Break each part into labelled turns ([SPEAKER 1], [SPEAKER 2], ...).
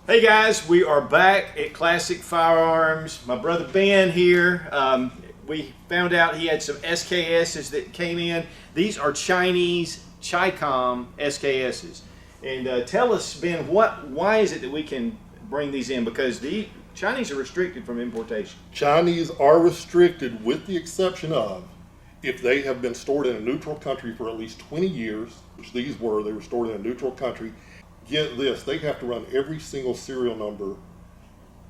[SPEAKER 1] Hey guys, we are back at Classic Firearms. My brother Ben here. We found out he had some SKSs that came in. These are Chinese SKSs. And tell us, Ben, why is it that we can bring these in? Because the Chinese are restricted from importation.
[SPEAKER 2] Chinese are restricted with the exception of if they have been stored in a neutral country for at least 20 years, which these were. They were stored in a neutral country. Get this, they have to run every single serial number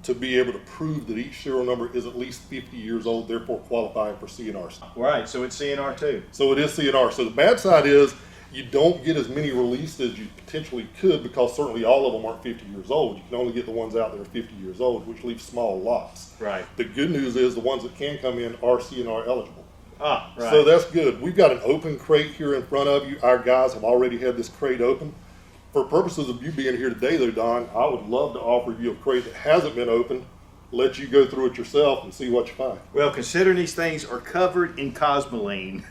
[SPEAKER 2] to be able to prove that each serial number is at least 50 years old, therefore qualifying for C&R.
[SPEAKER 1] Right, so it's C&R too.
[SPEAKER 2] So it is C&R. So the bad side is you don't get as many released as you potentially could because certainly all of them aren't 50 years old. You can only get the ones out that are 50 years old, which leaves small lots.
[SPEAKER 1] Right.
[SPEAKER 2] The good news is the ones that can come in are C&R eligible.
[SPEAKER 1] Ah, right.
[SPEAKER 2] So that's good. We've got an open crate here in front of you. Our guys have already had this crate open. For purposes of you being here today, though, Don, I would love to offer you a crate that hasn't been opened, let you go through it yourself and see what you find.
[SPEAKER 1] Well, considering these things are covered in cosmoline,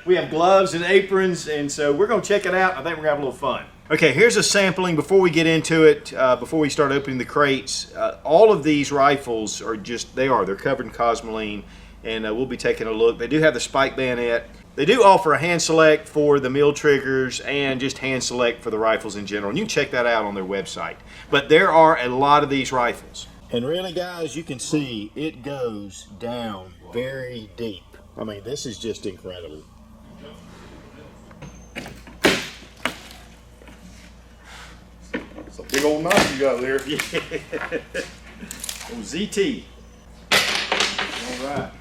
[SPEAKER 1] we have gloves and aprons, and so we're going to check it out. I think we're going to have a little fun. Okay, here's a sampling before we get into it, before we start opening the crates. All of these rifles are they're covered in cosmoline, and we'll be taking a look. They do have the spike bayonet. They do offer a hand select for the mill triggers and just hand select for the rifles in general. And you can check that out on their website. But there are a lot of these rifles. And really, guys, you can see it goes down very deep. I mean, this is just incredible.
[SPEAKER 2] It's a big old knife you got there.
[SPEAKER 1] Yeah. Oh, ZT. All right.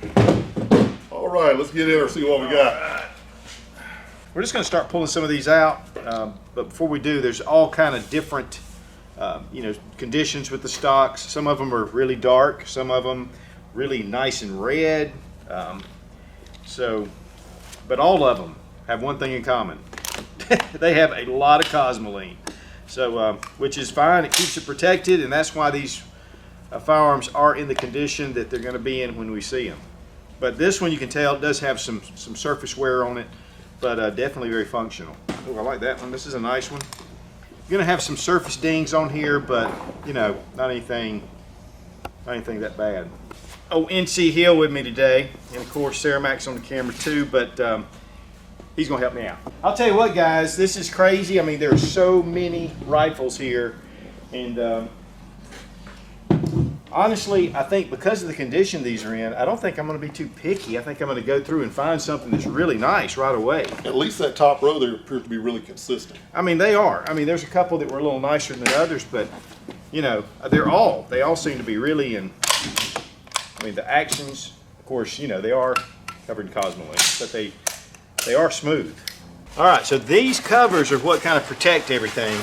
[SPEAKER 2] All right, let's get in and see what we got.
[SPEAKER 1] Right. We're just going to start pulling some of these out, but before we do, there's all kind of different, conditions with the stocks. Some of them are really dark, some of them really nice and red. But all of them have one thing in common: they have a lot of cosmoline. So, which is fine. It keeps it protected, and that's why these firearms are in the condition that they're going to be in when we see them. But this one, you can tell, it does have some surface wear on it, but definitely very functional. Oh, I like that one. This is a nice one. You're going to have some surface dings on here, but, not anything that bad. Oh, NC Hill with me today, and of course, Sarah Mac's on the camera too, but he's going to help me out. I'll tell you what, guys, this is crazy. I mean, there are so many rifles here, and honestly, I think because of the condition these are in, I don't think I'm going to be too picky. I think I'm going to go through and find something that's really nice right away.
[SPEAKER 2] At least that top row there appears to be really consistent.
[SPEAKER 1] I mean, they are. I mean, there's a couple that were a little nicer than others, but, they all seem to be really in, the actions, of course, they are covered in cosmoline, but they are smooth. All right, so these covers are what kind of protect everything.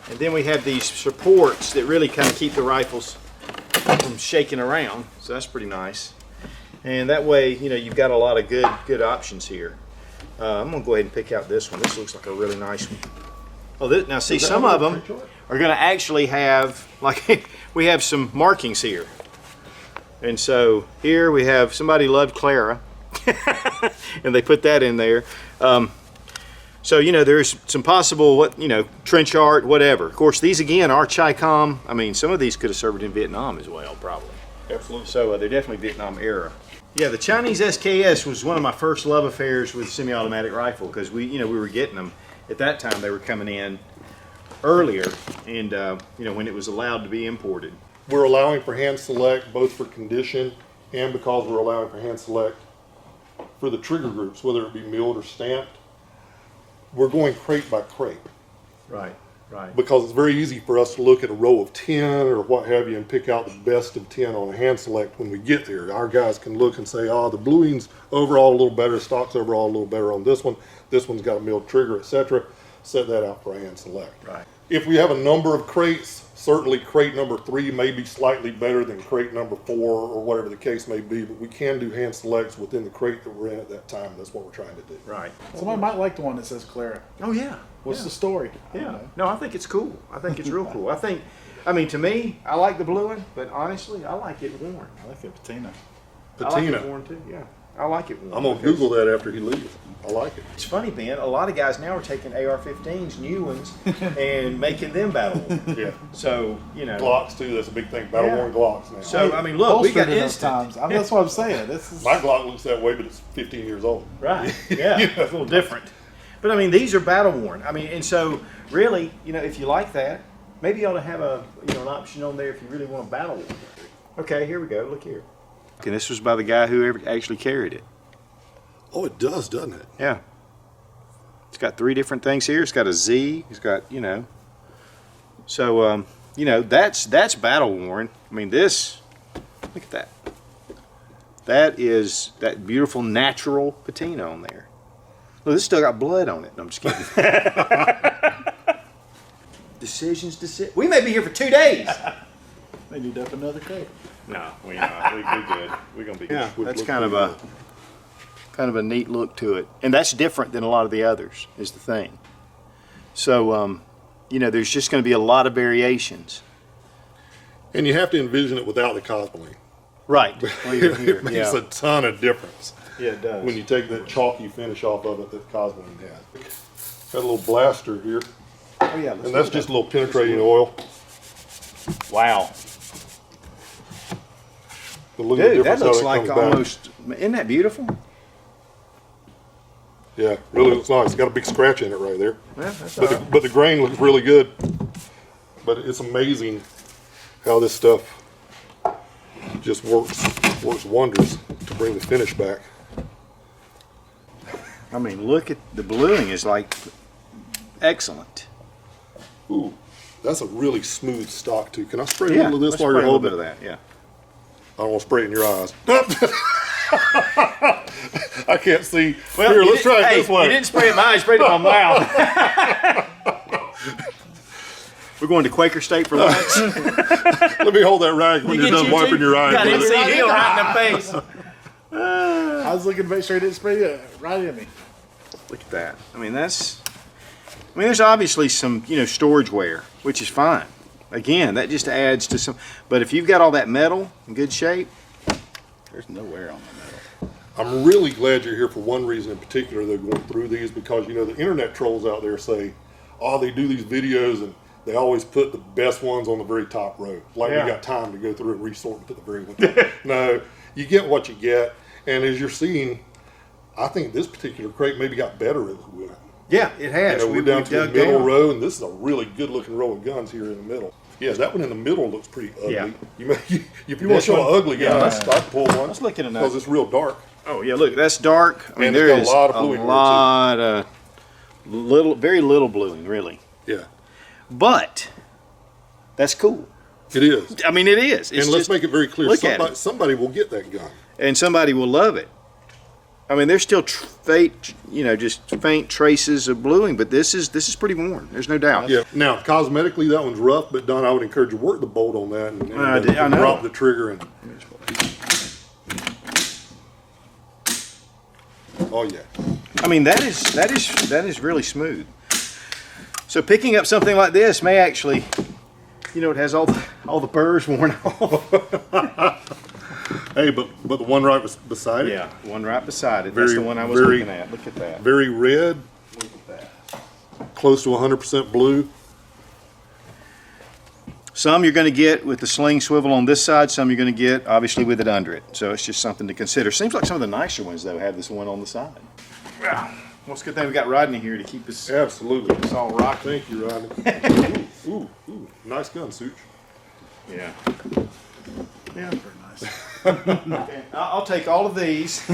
[SPEAKER 1] And then we have these supports that really kind of keep the rifles from shaking around. So that's pretty nice. And that way, you've got a lot of good options here. I'm going to go ahead and pick out this one. This looks like a really nice one. Oh, now see, some of them are going to actually have, like, we have some markings here. And so here we have somebody loved Clara. And they put that in there. So, there's some possible, trench art, whatever. Of course, these, again, are Chi-Com. I mean, some of these could have served in Vietnam as well, probably.
[SPEAKER 2] Absolutely.
[SPEAKER 1] So, they're definitely Vietnam era. Yeah, the Chinese SKS was one of my first love affairs with semi-automatic rifle because we were getting them. At that time, they were coming in earlier and, when it was allowed to be imported.
[SPEAKER 2] We're allowing for hand select both for condition and because we're allowing for hand select for the trigger groups, whether it be milled or stamped. We're going crate by crate.
[SPEAKER 1] Right.
[SPEAKER 2] Because it's very easy for us to look at a row of 10 or what have you and pick out the best of 10 on a hand select when we get there. Our guys can look and say, the bluing's overall a little better, stock's overall a little better on this one. This one's got a milled trigger, etc. Set that out for a hand select.
[SPEAKER 1] Right.
[SPEAKER 2] If we have a number of crates, certainly crate number 3 may be slightly better than crate number 4 or whatever the case may be, but we can do hand selects within the crate that we're in at that time. That's what we're trying to do.
[SPEAKER 1] Right.
[SPEAKER 3] Somebody might like the one that says Clara.
[SPEAKER 1] Oh, yeah.
[SPEAKER 3] What's the story?
[SPEAKER 1] Yeah. No, I think it's cool. I think it's real cool. To me, I like the blue one, but honestly, I like it worn.
[SPEAKER 3] I like the patina.
[SPEAKER 1] I like it worn too, yeah. I like it worn.
[SPEAKER 2] I'm gonna Google that after he leaves. I like it.
[SPEAKER 1] It's funny, Ben. A lot of guys now are taking AR-15s, new ones, and making them battle worn.
[SPEAKER 2] Yeah.
[SPEAKER 1] So you know,
[SPEAKER 2] Glocks too. That's a big thing. Battle worn Glocks now.
[SPEAKER 1] So I mean, look, we got
[SPEAKER 3] Holstered enough
[SPEAKER 1] instant.
[SPEAKER 3] times. I mean, that's what I'm saying. This is
[SPEAKER 2] My Glock looks that way, but it's 15 years old.
[SPEAKER 1] Right. Yeah. It's a little different. But I mean, these are battle worn. I mean, and so really, you know, if you like that, maybe you ought to have a an option on there if you really want a battle worn. Okay, here we go. Look here. And this was by the guy who actually carried it.
[SPEAKER 2] Oh, it does, doesn't it?
[SPEAKER 1] Yeah. It's got 3 different things here. It's got a Z. It's got, So, that's battle worn. I mean, this, look at that. That is that beautiful natural patina on there. Look, this still got blood on it. No, I'm just kidding. Decisions. We may be here for 2 days.
[SPEAKER 3] they need up another crate.
[SPEAKER 1] No, we're not. We're good. We're gonna be good. Yeah,
[SPEAKER 2] Would
[SPEAKER 1] that's
[SPEAKER 2] look
[SPEAKER 1] kind of a neat look to it, and that's different than a lot of the others. Is the thing. So, there's just going to be a lot of variations.
[SPEAKER 2] And you have to envision it without the cosmoline.
[SPEAKER 1] Right.
[SPEAKER 2] It makes a ton of difference
[SPEAKER 1] Yeah, it does.
[SPEAKER 2] when you take that chalky finish off of it that cosmoline has. Got a little blaster here,
[SPEAKER 3] Oh yeah,
[SPEAKER 2] and that's just a little penetrating oil.
[SPEAKER 1] Wow.
[SPEAKER 2] But look at the
[SPEAKER 1] Dude, that
[SPEAKER 2] difference
[SPEAKER 1] looks
[SPEAKER 2] how
[SPEAKER 1] like
[SPEAKER 2] comes back.
[SPEAKER 1] almost. Isn't that beautiful?
[SPEAKER 2] Yeah, really looks nice. It's got a big scratch in it right there.
[SPEAKER 1] Yeah, that's all right.
[SPEAKER 2] But the grain looks really good. But it's amazing how this stuff just works wonders to bring the finish back.
[SPEAKER 1] I mean, look at the bluing is like excellent.
[SPEAKER 2] Ooh, that's a really smooth stock too. Can I spray a
[SPEAKER 1] Yeah,
[SPEAKER 2] little of this
[SPEAKER 1] let's
[SPEAKER 2] while
[SPEAKER 1] spray
[SPEAKER 2] you're
[SPEAKER 1] a little
[SPEAKER 2] holding
[SPEAKER 1] bit
[SPEAKER 2] it?
[SPEAKER 1] of that. Yeah.
[SPEAKER 2] I don't want to spray it in your eyes. I can't see.
[SPEAKER 1] Well,
[SPEAKER 2] Here, let's try it this way.
[SPEAKER 1] You didn't spray it in my eye, you sprayed it in my mouth. We're going to Quaker State for lunch.
[SPEAKER 2] Let me hold that rag when you're done wiping your eyes.
[SPEAKER 1] Got
[SPEAKER 2] with it.
[SPEAKER 1] MC Hill right in the face.
[SPEAKER 3] I was looking to make sure he didn't spray it right in me.
[SPEAKER 1] Look at that. I mean, there's obviously some, storage wear, which is fine. Again, that just adds to some, but if you've got all that metal in good shape, there's no wear on the metal.
[SPEAKER 2] I'm really glad you're here for one reason in particular. They're going through these because the internet trolls out there say, "Oh, they do these videos and they always put the best ones on the very top row, like
[SPEAKER 1] Yeah.
[SPEAKER 2] we got time to go through and resort and put the very one." No, you get what you get, and as you're seeing, I think this particular crate maybe got better as we went.
[SPEAKER 1] Yeah, it has.
[SPEAKER 2] We're down to the
[SPEAKER 1] dug
[SPEAKER 2] middle
[SPEAKER 1] down.
[SPEAKER 2] row, and this is a really good-looking row of guns here in the middle. Yeah, that one in the middle looks pretty ugly.
[SPEAKER 1] Yeah.
[SPEAKER 2] If you want to
[SPEAKER 1] This
[SPEAKER 2] show
[SPEAKER 1] one?
[SPEAKER 2] an ugly gun,
[SPEAKER 1] Yeah.
[SPEAKER 2] I'd pull one.
[SPEAKER 1] Let's look at another.
[SPEAKER 2] Because it's real dark.
[SPEAKER 1] Oh yeah, look, that's dark. I mean,
[SPEAKER 2] And
[SPEAKER 1] there
[SPEAKER 2] it's
[SPEAKER 1] is
[SPEAKER 2] got a lot of bluing there, too.
[SPEAKER 1] very little bluing, really.
[SPEAKER 2] Yeah,
[SPEAKER 1] But that's cool.
[SPEAKER 2] it is.
[SPEAKER 1] I mean, it is. It's
[SPEAKER 2] And let's
[SPEAKER 1] just-
[SPEAKER 2] make it very clear:
[SPEAKER 1] look at
[SPEAKER 2] somebody will get that gun.
[SPEAKER 1] and somebody will love it. I mean, there's still faint, just faint traces of bluing, but this is pretty worn. There's no doubt.
[SPEAKER 2] Yeah. Now, cosmetically, that one's rough, but Don, I would encourage you to work the bolt on that and
[SPEAKER 1] I know.
[SPEAKER 2] drop the trigger. And oh yeah,
[SPEAKER 1] I mean, that is really smooth. So picking up something like this may actually, it has all the burrs worn off.
[SPEAKER 2] hey, but the one right beside it,
[SPEAKER 1] Yeah, one right beside it. That's
[SPEAKER 2] Very-
[SPEAKER 1] the one I was
[SPEAKER 2] very-
[SPEAKER 1] looking at. Look at that.
[SPEAKER 2] very red,
[SPEAKER 1] Look at that.
[SPEAKER 2] close to 100% blue.
[SPEAKER 1] Some you're going to get with the sling swivel on this side. Some you're going to get obviously with it under it. So it's just something to consider. Seems like some of the nicer ones though have this one on the side. Well, it's a good thing we got Rodney here to keep us
[SPEAKER 2] Absolutely.
[SPEAKER 1] all rocking.
[SPEAKER 2] Thank you, Rodney. ooh, nice gun, Such.
[SPEAKER 1] Yeah.
[SPEAKER 3] Yeah, very nice.
[SPEAKER 1] Okay, I'll take all of these.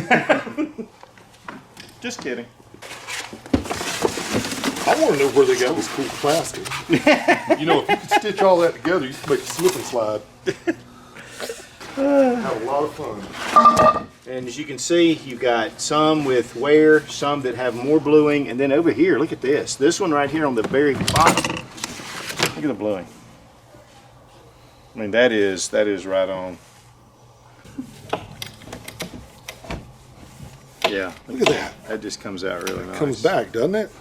[SPEAKER 1] Just kidding.
[SPEAKER 2] I want to know where they got this cool plastic. If you could stitch all that together, you could make a slip and slide. Have a lot of fun.
[SPEAKER 1] And as you can see, you've got some with wear, some that have more bluing, and then over here, look at this. This one right here on the very bottom. Look at the bluing. I mean, that is right on. Yeah,
[SPEAKER 2] Look at that.
[SPEAKER 1] that just comes out really nice.
[SPEAKER 2] Comes back, doesn't it?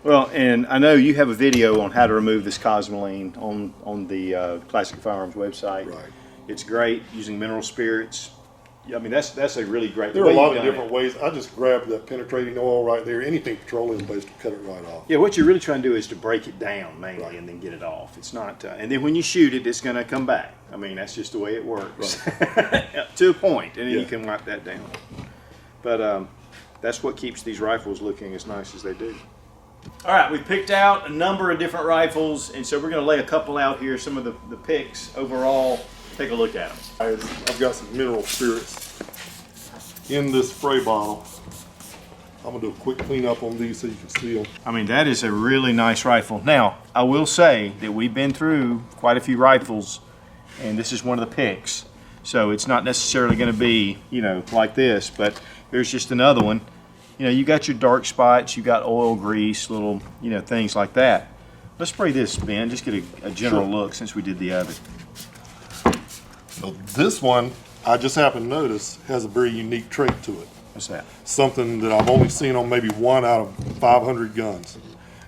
[SPEAKER 1] Well, and I know you have a video on how to remove this cosmoline on the Classic Firearms website.
[SPEAKER 2] Right.
[SPEAKER 1] It's great using mineral spirits. I mean, that's a really great.
[SPEAKER 2] There are a lot of different ways. I just grabbed that penetrating oil right there. Anything petroleum based to cut it right off.
[SPEAKER 1] Yeah, what you're really trying to do is to break it down mainly,
[SPEAKER 2] Right.
[SPEAKER 1] and then get it off. It's not, and then when you shoot it, it's going to come back. I mean, that's just the way it works. To a point, and then you can wipe that down. But that's what keeps these rifles looking as nice as they do. All right, we've picked out a number of different rifles, and so we're going to lay a couple out here, some of the picks overall. Take a look at them.
[SPEAKER 2] I've got some mineral spirits in this spray bottle. I'm gonna do a quick cleanup on these so you can see them.
[SPEAKER 1] I mean, that is a really nice rifle. Now, I will say that we've been through quite a few rifles, and this is one of the picks. So it's not necessarily going to be, you know, like this, but there's just another one. You know, you got your dark spots, you got oil, grease, little, you know, things like that. Let's spray this, Ben, just get a general look since we did the other.
[SPEAKER 2] Now, this one, I just happened to notice, has a very unique trait to it.
[SPEAKER 1] What's that?
[SPEAKER 2] Something that I've only seen on maybe 1 out of 500 guns,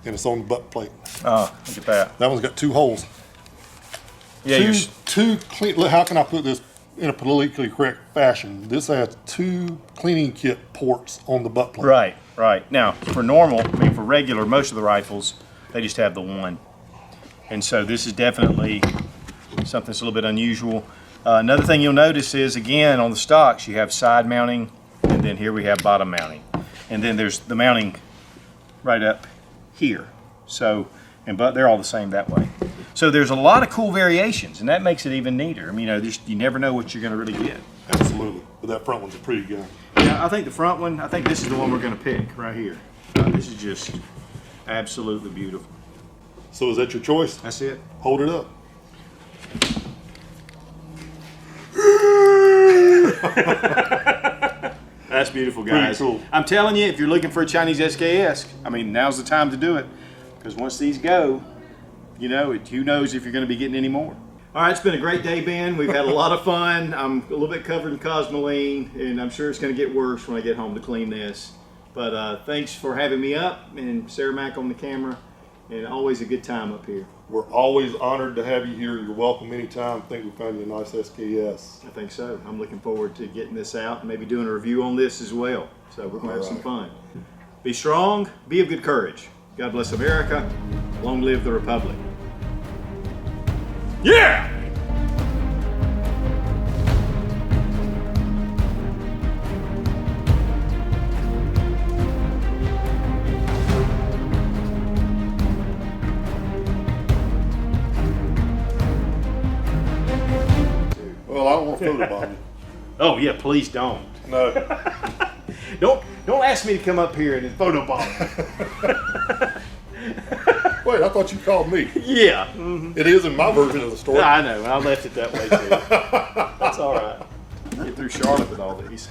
[SPEAKER 2] and it's on the butt plate.
[SPEAKER 1] Oh, look at that.
[SPEAKER 2] That one's got 2 holes.
[SPEAKER 1] Yeah,
[SPEAKER 2] two clean. How can I put this in a politically correct fashion? This has 2 cleaning kit ports on the butt plate.
[SPEAKER 1] right, right. Now, for normal, I mean, for regular, most of the rifles, they just have the one. And so this is definitely something that's a little bit unusual. Another thing you'll notice is, again, on the stocks, you have side mounting, and then here we have bottom mounting. And then there's the mounting right up here. So, but they're all the same that way. So there's a lot of cool variations, and that makes it even neater. I mean, you know, you never know what you're going to really get.
[SPEAKER 2] Absolutely. But that front one's a pretty gun.
[SPEAKER 1] Yeah, I think the front one, I think this is the one we're going to pick right here. This is just absolutely beautiful.
[SPEAKER 2] So is that your choice?
[SPEAKER 1] That's it.
[SPEAKER 2] Hold it up.
[SPEAKER 1] That's beautiful, guys.
[SPEAKER 2] Pretty cool.
[SPEAKER 1] I'm telling you, if you're looking for a Chinese SKS, I mean, now's the time to do it. Because once these go, you know, who knows if you're going to be getting any more. All right, it's been a great day, Ben. We've had a lot of fun. I'm a little bit covered in cosmoline, and I'm sure it's going to get worse when I get home to clean this. But thanks for having me up, and Sarah Mack on the camera, and always a good time up here.
[SPEAKER 2] We're always honored to have you here. You're welcome anytime. I think we found you a nice SKS.
[SPEAKER 1] I think so. I'm looking forward to getting this out and maybe doing a review on this as well. So we're going to have some fun. Be strong, be of good courage. God bless America. Long live the Republic. Yeah!
[SPEAKER 2] Well, I don't want to photobomb you.
[SPEAKER 1] Oh yeah, please don't.
[SPEAKER 2] No.
[SPEAKER 1] Don't ask me to come up here and photobomb.
[SPEAKER 2] Wait, I thought you called me.
[SPEAKER 1] Yeah.
[SPEAKER 2] It is in my version of the story.
[SPEAKER 1] I know. I left it that way too. That's all right. Get through Charlotte with all these.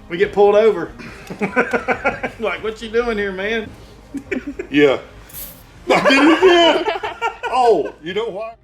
[SPEAKER 1] We get pulled over. Like, what you doing here, man?
[SPEAKER 2] Yeah. I did it again. Oh, you know why?